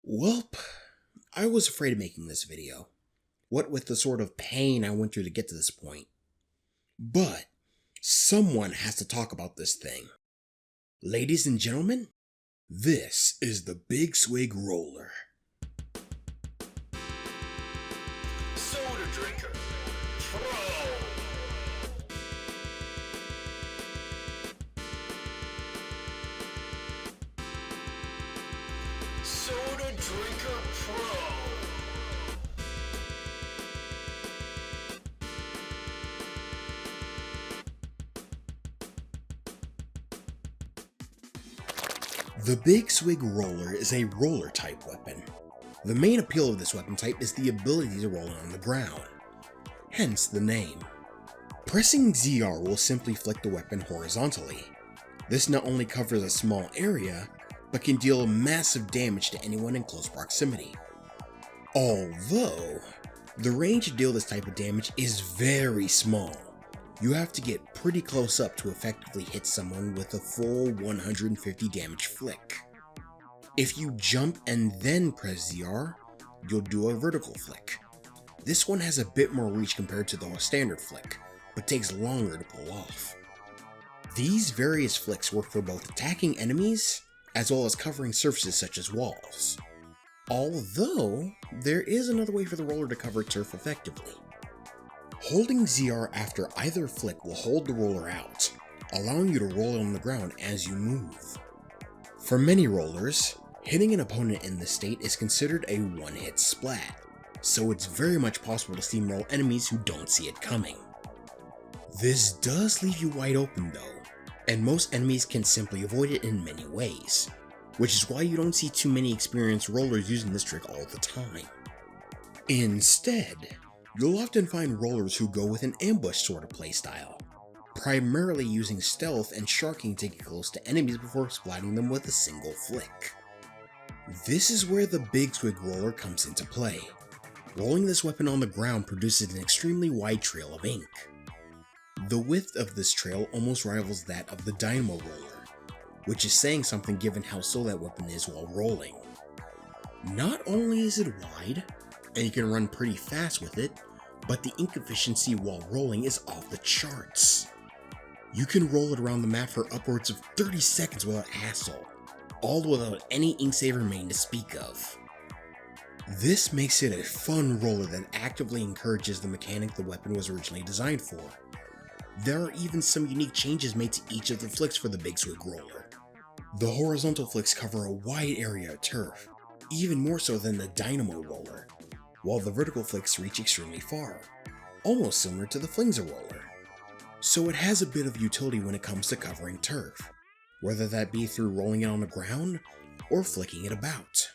Welp, I was afraid of making this video, what with the sort of pain I went through to get to this point. But someone has to talk about this thing. Ladies and gentlemen, this is the Big Swig Roller. Soda Drinker Pro. Soda Drinker Pro. The Big Swig Roller is a roller type weapon. The main appeal of this weapon type is the ability to roll on the ground, hence the name. Pressing ZR will simply flick the weapon horizontally. This not only covers a small area, but can deal massive damage to anyone in close proximity. Although, the range to deal this type of damage is very small. You have to get pretty close up to effectively hit someone with a full 150 damage flick. If you jump and then press ZR, you'll do a vertical flick. This one has a bit more reach compared to the standard flick, but takes longer to pull off. These various flicks work for both attacking enemies, as well as covering surfaces such as walls. Although, there is another way for the roller to cover turf effectively. Holding ZR after either flick will hold the roller out, allowing you to roll on the ground as you move. For many rollers, hitting an opponent in this state is considered a one-hit splat, so it's very much possible to steamroll enemies who don't see it coming. This does leave you wide open though, and most enemies can simply avoid it in many ways, which is why you don't see too many experienced rollers using this trick all the time. Instead, you'll often find rollers who go with an ambush sort of playstyle, primarily using stealth and sharking to get close to enemies before splatting them with a single flick. This is where the Big Swig Roller comes into play. Rolling this weapon on the ground produces an extremely wide trail of ink. The width of this trail almost rivals that of the Dynamo Roller, which is saying something given how slow that weapon is while rolling. Not only is it wide, and you can run pretty fast with it, but the ink efficiency while rolling is off the charts. You can roll it around the map for upwards of 30 seconds without hassle, all without any ink save remaining to speak of. This makes it a fun roller that actively encourages the mechanic the weapon was originally designed for. There are even some unique changes made to each of the flicks for the Big Swig Roller. The horizontal flicks cover a wide area of turf, even more so than the Dynamo Roller, while the vertical flicks reach extremely far, almost similar to the Flingza Roller. So it has a bit of utility when it comes to covering turf, whether that be through rolling it on the ground or flicking it about.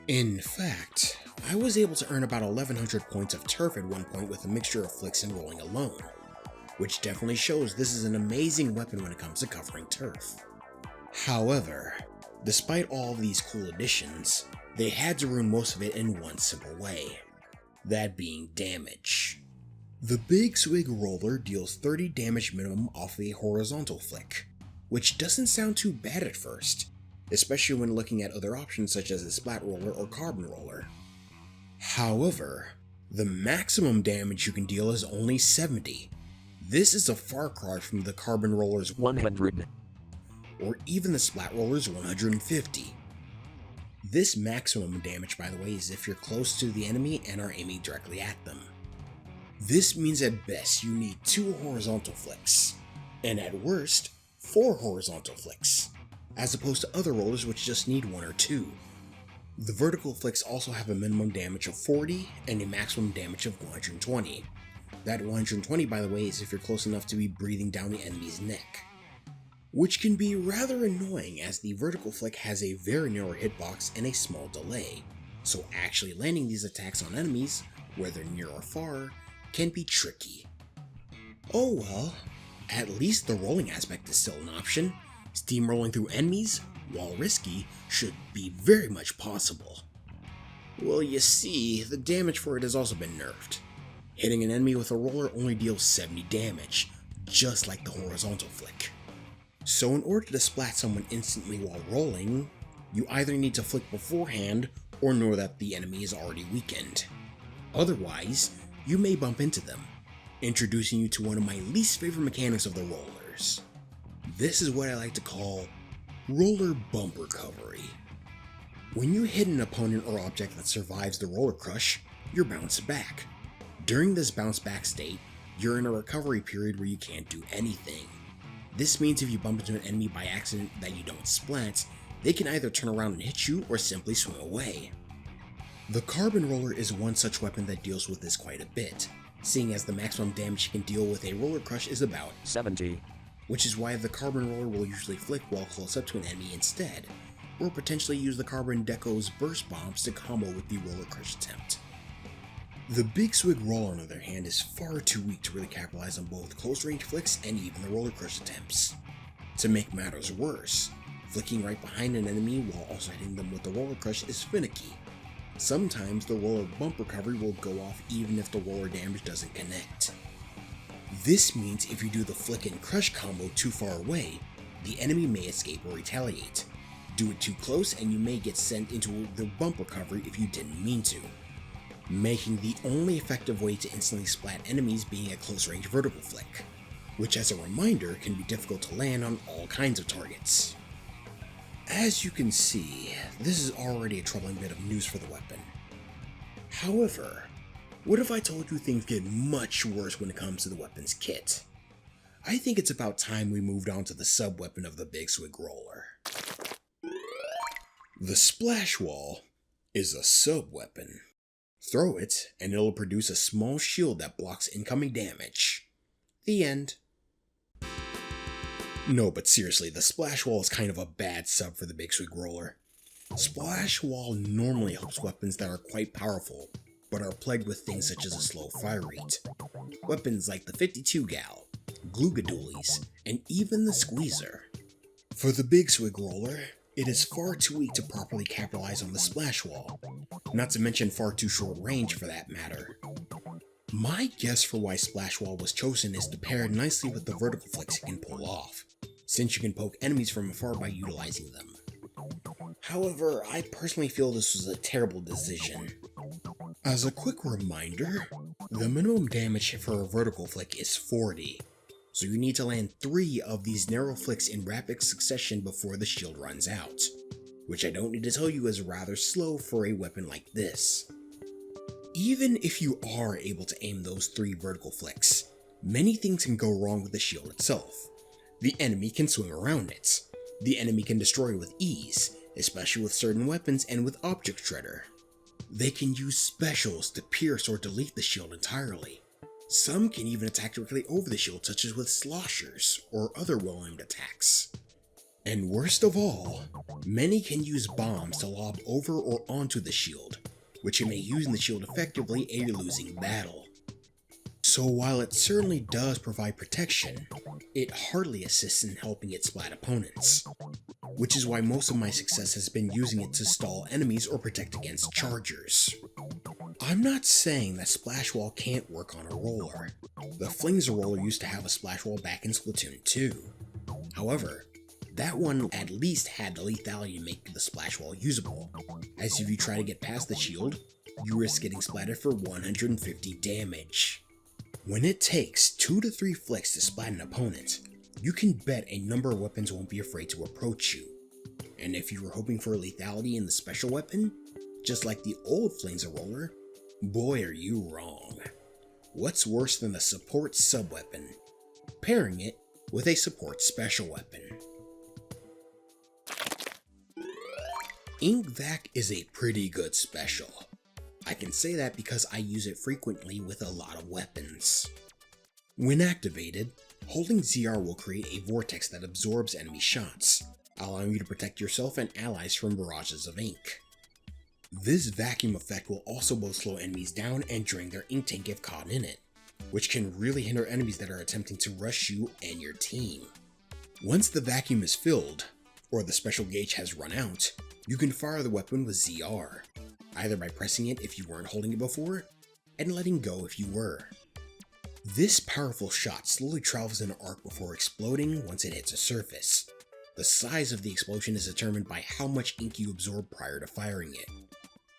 In fact, I was able to earn about 1100 points of turf at one point with a mixture of flicks and rolling alone, which definitely shows this is an amazing weapon when it comes to covering turf. However, despite all of these cool additions, they had to ruin most of it in one simple way, that being damage. The Big Swig Roller deals 30 damage minimum off a horizontal flick, which doesn't sound too bad at first, especially when looking at other options such as a splat roller or carbon roller. However, the maximum damage you can deal is only 70. This is a far cry from the carbon roller's 100, or even the splat roller's 150. This maximum damage, by the way, is if you're close to the enemy and are aiming directly at them. This means at best you need 2 horizontal flicks, and at worst, 4 horizontal flicks, as opposed to other rollers which just need 1 or 2. The vertical flicks also have a minimum damage of 40 and a maximum damage of 120. That 120, by the way, is if you're close enough to be breathing down the enemy's neck, which can be rather annoying as the vertical flick has a very narrow hitbox and a small delay, so actually landing these attacks on enemies, whether near or far, can be tricky. Oh well, at least the rolling aspect is still an option. Steamrolling through enemies, while risky, should be very much possible. Well, you see, the damage for it has also been nerfed. Hitting an enemy with a roller only deals 70 damage, just like the horizontal flick. So in order to splat someone instantly while rolling, you either need to flick beforehand or know that the enemy is already weakened. Otherwise, you may bump into them, introducing you to one of my least favorite mechanics of the rollers. This is what I like to call roller bump recovery. When you hit an opponent or object that survives the roller crush, you're bounced back. During this bounce back state, you're in a recovery period where you can't do anything. This means if you bump into an enemy by accident that you don't splat, they can either turn around and hit you or simply swim away. The carbon roller is one such weapon that deals with this quite a bit, seeing as the maximum damage you can deal with a roller crush is about 70, which is why the carbon roller will usually flick while close up to an enemy instead, or potentially use the carbon deco's burst bombs to combo with the roller crush attempt. The Big Swig Roller, on the other hand, is far too weak to really capitalize on both close range flicks and even the roller crush attempts. To make matters worse, flicking right behind an enemy while also hitting them with the roller crush is finicky. Sometimes the roller bump recovery will go off even if the roller damage doesn't connect. This means if you do the flick and crush combo too far away, the enemy may escape or retaliate. Do it too close and you may get sent into the bump recovery if you didn't mean to, making the only effective way to instantly splat enemies being a close range vertical flick, which as a reminder can be difficult to land on all kinds of targets. As you can see, this is already a troubling bit of news for the weapon. However, what if I told you things get much worse when it comes to the weapon's kit? I think it's about time we moved on to the sub-weapon of the Big Swig Roller. The Splash Wall is a sub-weapon. Throw it, and it'll produce a small shield that blocks incoming damage. The end. No, but seriously, the Splash Wall is kind of a bad sub for the Big Swig Roller. Splash Wall normally helps weapons that are quite powerful, but are plagued with things such as a slow fire rate. Weapons like the 52 Gal, Gloogadoolies, and even the Squeezer. For the Big Swig Roller, it is far too weak to properly capitalize on the Splash Wall, not to mention far too short range for that matter. My guess for why Splash Wall was chosen is to pair nicely with the vertical flicks it can pull off, since you can poke enemies from afar by utilizing them. However, I personally feel this was a terrible decision. As a quick reminder, the minimum damage for a vertical flick is 40, so you need to land 3 of these narrow flicks in rapid succession before the shield runs out, which I don't need to tell you is rather slow for a weapon like this. Even if you are able to aim those 3 vertical flicks, many things can go wrong with the shield itself. The enemy can swing around it. The enemy can destroy with ease, especially with certain weapons and with Object Shredder. They can use specials to pierce or delete the shield entirely. Some can even attack directly over the shield, such as with sloshers or other well-aimed attacks. And worst of all, many can use bombs to lob over or onto the shield, which you may use in the shield effectively a losing battle. So while it certainly does provide protection, it hardly assists in helping it splat opponents, which is why most of my success has been using it to stall enemies or protect against chargers. I'm not saying that Splash Wall can't work on a roller. The Flingser Roller used to have a Splash Wall back in Splatoon 2. However, that one at least had the lethality to make the Splash Wall usable, as if you try to get past the shield, you risk getting splatted for 150 damage. When it takes 2 to 3 flicks to splat an opponent, you can bet a number of weapons won't be afraid to approach you. And if you were hoping for lethality in the special weapon, just like the old Flingser Roller, boy are you wrong. What's worse than a support sub-weapon? Pairing it with a support special weapon. Ink Vac is a pretty good special. I can say that because I use it frequently with a lot of weapons. When activated, holding ZR will create a vortex that absorbs enemy shots, allowing you to protect yourself and allies from barrages of ink. This vacuum effect will also both slow enemies down and drain their ink tank if caught in it, which can really hinder enemies that are attempting to rush you and your team. Once the vacuum is filled, or the special gauge has run out, you can fire the weapon with ZR, either by pressing it if you weren't holding it before, and letting go if you were. This powerful shot slowly travels in an arc before exploding once it hits a surface. The size of the explosion is determined by how much ink you absorb prior to firing it.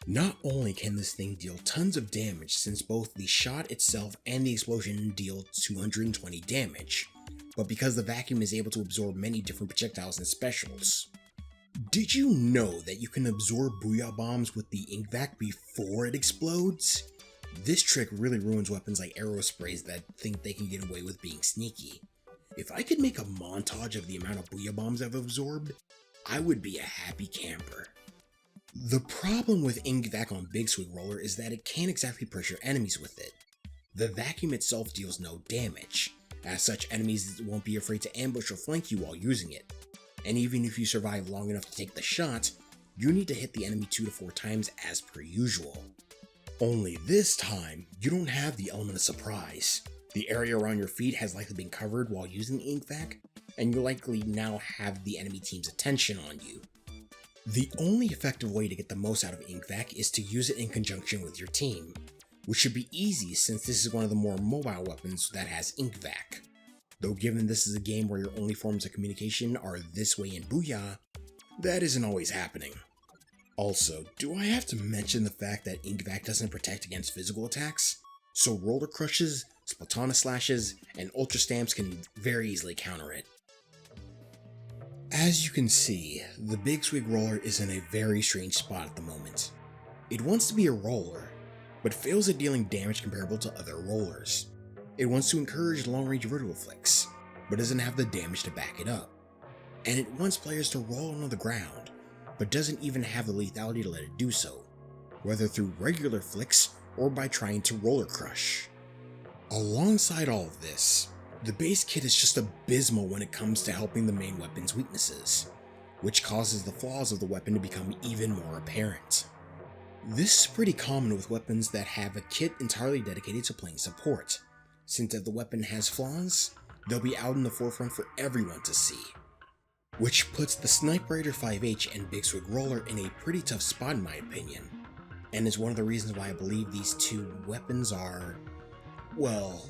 Not only can this thing deal tons of damage, since both the shot itself and the explosion deal 220 damage, but because the vacuum is able to absorb many different projectiles and specials. Did you know that you can absorb booyah bombs with the ink vac before it explodes? This trick really ruins weapons like arrow sprays that think they can get away with being sneaky. If I could make a montage of the amount of booyah bombs I've absorbed, I would be a happy camper. The problem with ink vac on Big Swig Roller is that it can't exactly pressure enemies with it. The vacuum itself deals no damage. As such, enemies won't be afraid to ambush or flank you while using it. And even if you survive long enough to take the shot, you need to hit the enemy 2 to 4 times as per usual. Only this time, you don't have the element of surprise. The area around your feet has likely been covered while using ink vac, and you likely now have the enemy team's attention on you. The only effective way to get the most out of ink vac is to use it in conjunction with your team, which should be easy since this is one of the more mobile weapons that has ink vac. Though given this is a game where your only forms of communication are this way and booyah, that isn't always happening. Also, do I have to mention the fact that ink vac doesn't protect against physical attacks? So roller crushes, splatana slashes, and ultra stamps can very easily counter it. As you can see, the Big Swig Roller is in a very strange spot at the moment. It wants to be a roller, but fails at dealing damage comparable to other rollers. It wants to encourage long-range vertical flicks, but doesn't have the damage to back it up. And it wants players to roll on the ground, but doesn't even have the lethality to let it do so, whether through regular flicks or by trying to roller crush. Alongside all of this, the base kit is just abysmal when it comes to helping the main weapon's weaknesses, which causes the flaws of the weapon to become even more apparent. This is pretty common with weapons that have a kit entirely dedicated to playing support, since if the weapon has flaws, they'll be out in the forefront for everyone to see. Which puts the Sniper Raider 5H and Big Swig Roller in a pretty tough spot in my opinion, and is one of the reasons why I believe these two weapons are, well,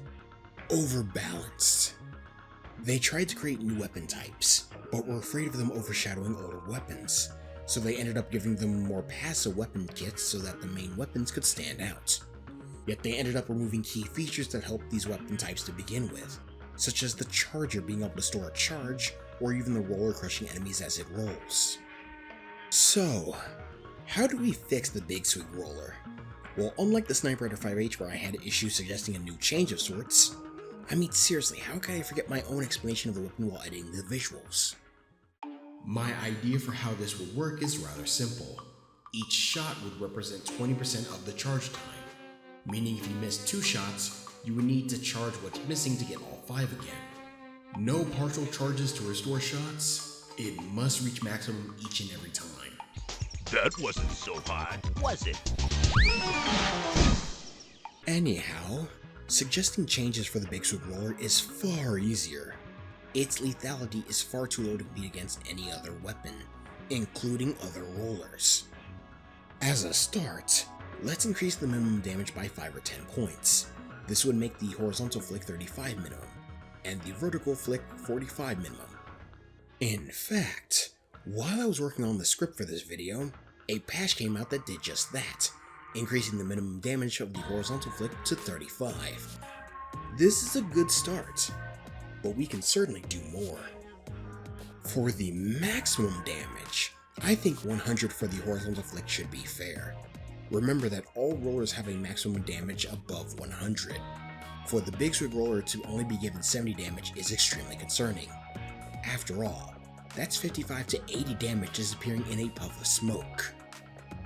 overbalanced. They tried to create new weapon types, but were afraid of them overshadowing older weapons, so they ended up giving them more passive weapon kits so that the main weapons could stand out. Yet they ended up removing key features that helped these weapon types to begin with, such as the charger being able to store a charge, or even the roller crushing enemies as it rolls. So, how do we fix the Big Swig Roller? Well, unlike the Sniper Raider 5H where I had issues suggesting a new change of sorts, I mean seriously, how could I forget my own explanation of the weapon while editing the visuals? My idea for how this would work is rather simple. Each shot would represent 20% of the charge time, meaning if you miss 2 shots, you would need to charge what's missing to get all 5 again. No partial charges to restore shots, it must reach maximum each and every time. That wasn't so hard, was it? Anyhow, suggesting changes for the Big Swig Roller is far easier. Its lethality is far too low to compete against any other weapon, including other rollers. As a start, let's increase the minimum damage by 5 or 10 points. This would make the horizontal flick 35 minimum, and the vertical flick 45 minimum. In fact, while I was working on the script for this video, a patch came out that did just that, increasing the minimum damage of the horizontal flick to 35. This is a good start, but we can certainly do more. For the maximum damage, I think 100 for the horizontal flick should be fair. Remember that all rollers have a maximum damage above 100. For the Big Swig Roller to only be given 70 damage is extremely concerning. After all, that's 55 to 80 damage disappearing in a puff of smoke.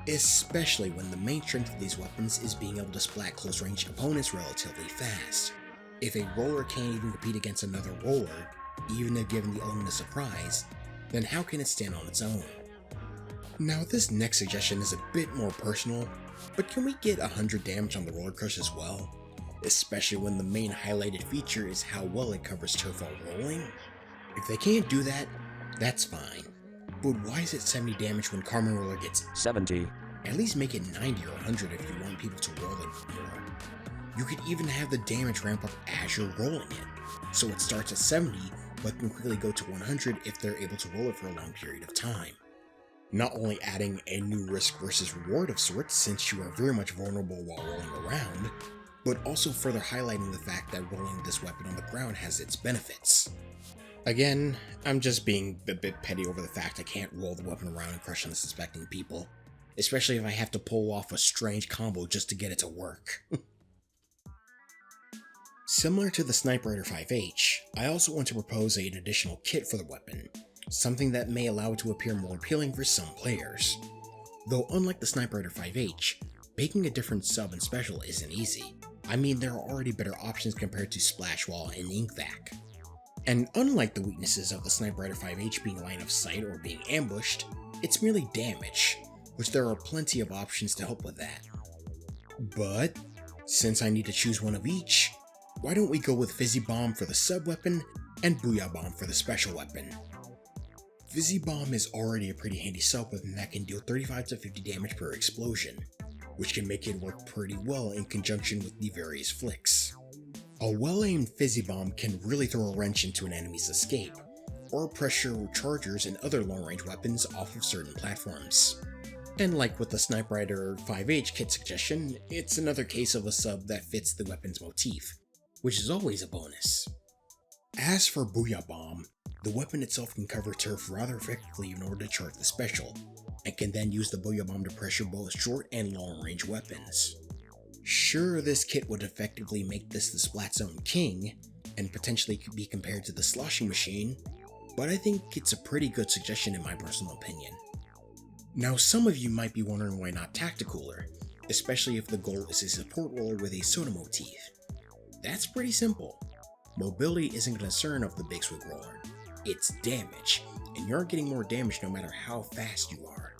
Especially when the main strength of these weapons is being able to splat close range opponents relatively fast. If a roller can't even compete against another roller, even if given the element of surprise, then how can it stand on its own? Now this next suggestion is a bit more personal, but can we get 100 damage on the roller crush as well? Especially when the main highlighted feature is how well it covers turf while rolling? If they can't do that, that's fine. But why is it 70 damage when Carmen Roller gets 70? At least make it 90 or 100 if you want people to roll it more. You could even have the damage ramp up as you're rolling it, so it starts at 70 but can quickly go to 100 if they're able to roll it for a long period of time. not only adding a new risk versus reward of sorts since you are very much vulnerable while rolling around, but also further highlighting the fact that rolling this weapon on the ground has its benefits. Again, I'm just being a bit petty over the fact I can't roll the weapon around and crush unsuspecting people, especially if I have to pull off a strange combo just to get it to work. Similar to the Sniper Rider 5H, I also want to propose an additional kit for the weapon, something that may allow it to appear more appealing for some players. Though unlike the Sniper Rider 5H, making a different sub and special isn't easy. I mean, there are already better options compared to Splash Wall and Ink Vac. And unlike the weaknesses of the Sniper Rider 5H being line of sight or being ambushed, it's merely damage, which there are plenty of options to help with that. But, since I need to choose one of each, why don't we go with Fizzy Bomb for the sub weapon and Booyah Bomb for the special weapon. Fizzy Bomb is already a pretty handy sub weapon that can deal 35 to 50 damage per explosion, which can make it work pretty well in conjunction with the various flicks. A well-aimed Fizzy Bomb can really throw a wrench into an enemy's escape, or pressure chargers and other long-range weapons off of certain platforms. And like with the Sniper Rider 5H kit suggestion, it's another case of a sub that fits the weapon's motif, which is always a bonus. As for Booyah Bomb, the weapon itself can cover turf rather effectively in order to charge the special, and can then use the Booyah Bomb to pressure both short and long range weapons. Sure, this kit would effectively make this the Splat Zone king, and potentially could be compared to the Sloshing Machine, but I think it's a pretty good suggestion in my personal opinion. Now some of you might be wondering why not Tacticooler, especially if the goal is a support roller with a soda motif. That's pretty simple. Mobility isn't a concern of the Big Swig Roller, it's damage, and you're getting more damage no matter how fast you are.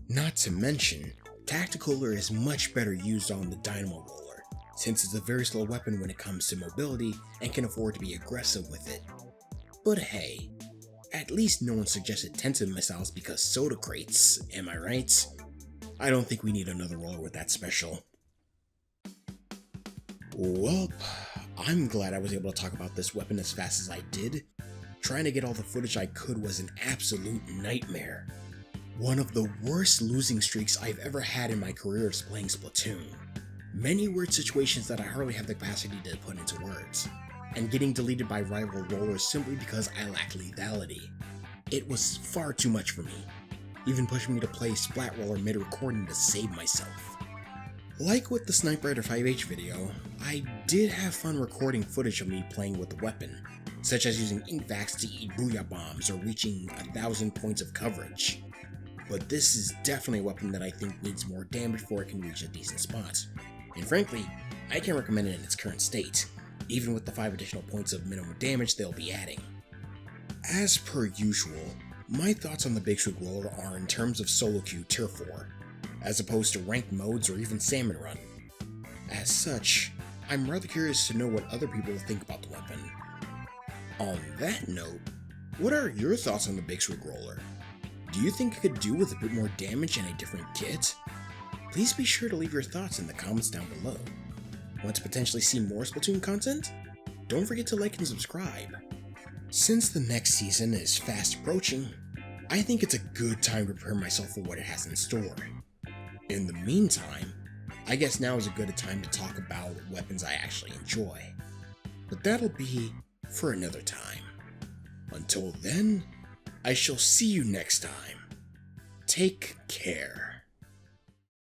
Not to mention, Tacticooler is much better used on the Dynamo Roller, since it's a very slow weapon when it comes to mobility and can afford to be aggressive with it. But hey, at least no one suggested Tensor missiles because soda crates, am I right? I don't think we need another roller with that special. Well, I'm glad I was able to talk about this weapon as fast as I did. Trying to get all the footage I could was an absolute nightmare. One of the worst losing streaks I've ever had in my career is playing Splatoon. Many weird situations that I hardly have the capacity to put into words, and getting deleted by rival rollers simply because I lacked lethality. It was far too much for me, even pushing me to play Splat Roller mid-recording to save myself. Like with the Sniper Rider 5H video, I did have fun recording footage of me playing with the weapon, such as using Ink Vacs to eat Booyah Bombs or reaching 1,000 points of coverage. But this is definitely a weapon that I think needs more damage before it can reach a decent spot. And frankly, I can't recommend it in its current state, even with the 5 additional points of minimum damage they'll be adding. As per usual, my thoughts on the Big Swig Roller are in terms of solo queue tier 4, as opposed to ranked modes or even Salmon Run. As such, I'm rather curious to know what other people think about the weapon. On that note, what are your thoughts on the Big Swig Roller? Do you think it could do with a bit more damage and a different kit? Please be sure to leave your thoughts in the comments down below. Want to potentially see more Splatoon content? Don't forget to like and subscribe. Since the next season is fast approaching, I think it's a good time to prepare myself for what it has in store. In the meantime, I guess now is a good time to talk about weapons I actually enjoy. But that'll be for another time. Until then, I shall see you next time. Take care.